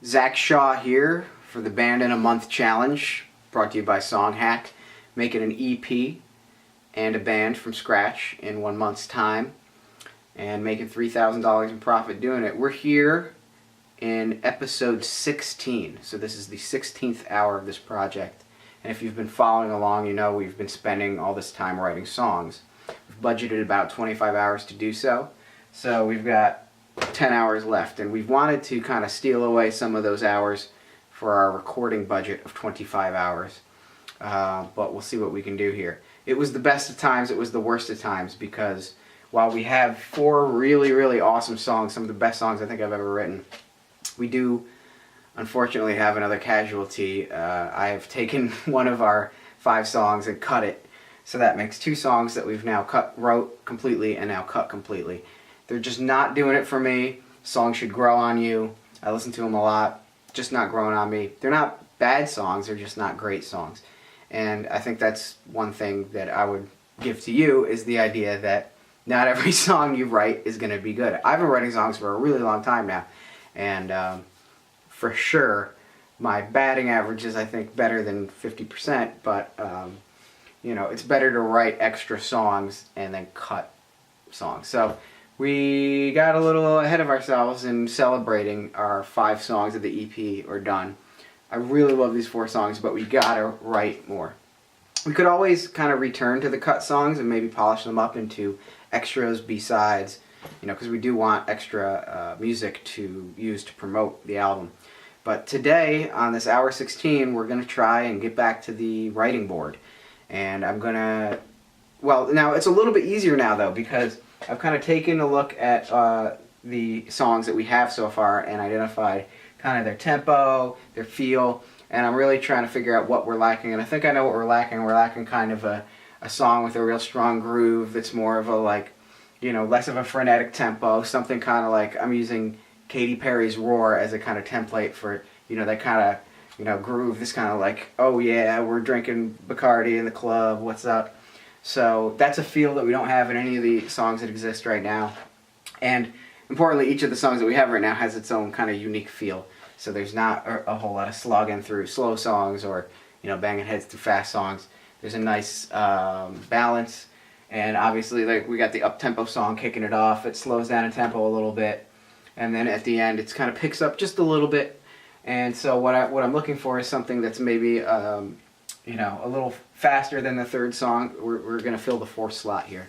Zach Shaw here for the Band in a Month Challenge, brought to you by Songhack, making an EP and a band from scratch in 1 month's time and making $3,000 in profit doing it. We're here in episode 16, so this is the 16th hour of this project. And if you've been following along, you know we've been spending all this time writing songs. We've budgeted about 25 hours to do so, so we've got 10 hours left, and we've wanted to kind of steal away some of those hours for our recording budget of 25 hours, but we'll see what we can do here. It was the best of times, it was the worst of times, because while we have 4 really awesome songs, some of the best songs I think I've ever written, we do unfortunately have another casualty. I have taken one of our 5 songs and cut it, so that makes 2 songs that we've now wrote completely and now cut completely. They're just not doing it for me. Songs should grow on you. I listen to them a lot. Just not growing on me. They're not bad songs, they're just not great songs. And I think that's one thing that I would give to you, is the idea that not every song you write is going to be good. I've been writing songs for a really long time now, and for sure my batting average is, I think, better than 50%, but you know, it's better to write extra songs and then cut songs. So we got a little ahead of ourselves in celebrating our 5 songs of the EP are done. I really love these 4 songs, but we gotta write more. We could always kind of return to the cut songs and maybe polish them up into extras, B-sides, you know, because we do want extra music to use to promote the album. But today, on this hour 16, we're gonna try and get back to the writing board. And I'm gonna, well, now it's a little bit easier now though, because I've kind of taken a look at the songs that we have so far and identified kind of their tempo, their feel, and I'm really trying to figure out what we're lacking. And I think I know what we're lacking. We're lacking kind of a song with a real strong groove that's more of a, like, you know, less of a frenetic tempo, something kind of like, I'm using Katy Perry's Roar as a kind of template for, you know, that kind of, you know, groove, this kind of like, oh yeah, we're drinking Bacardi in the club, what's up? So that's a feel that we don't have in any of the songs that exist right now. And importantly, each of the songs that we have right now has its own kind of unique feel. So there's not a whole lot of slogging through slow songs or, you know, banging heads through fast songs. There's a nice balance. And obviously, like, we got the up-tempo song kicking it off. It slows down in tempo a little bit. And then at the end, it kind of picks up just a little bit. And so what I'm looking for is something that's maybe you know, a little faster than the 3rd song. We're going to fill the 4th slot here.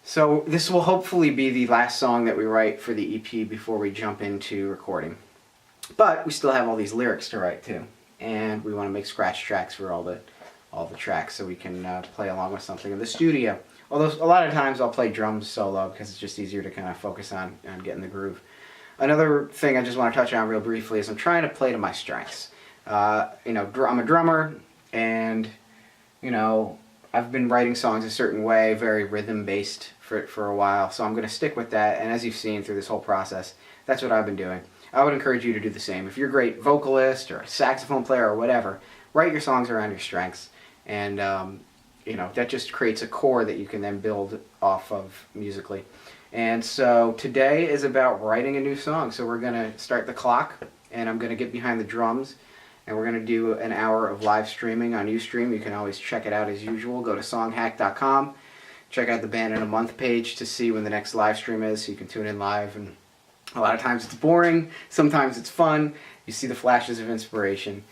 So this will hopefully be the last song that we write for the EP before we jump into recording. But we still have all these lyrics to write too, and we want to make scratch tracks for all the tracks so we can play along with something in the studio. Although a lot of times I'll play drums solo because it's just easier to kind of focus on getting the groove. Another thing I just want to touch on real briefly is I'm trying to play to my strengths. You know, I'm a drummer, and you know, I've been writing songs a certain way, very rhythm-based for a while, so I'm going to stick with that, and as you've seen through this whole process, that's what I've been doing. I would encourage you to do the same. If you're a great vocalist or a saxophone player or whatever, write your songs around your strengths, and you know, that just creates a core that you can then build off of musically. And so today is about writing a new song, so we're going to start the clock, and I'm going to get behind the drums. And we're going to do an hour of live streaming on Ustream. You can always check it out as usual. Go to songhack.com. Check out the Band in a Month page to see when the next live stream is, so you can tune in live. And a lot of times it's boring. Sometimes it's fun. You see the flashes of inspiration.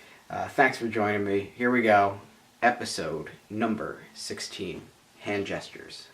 Thanks for joining me. Here we go. Episode number 16. Hand gestures.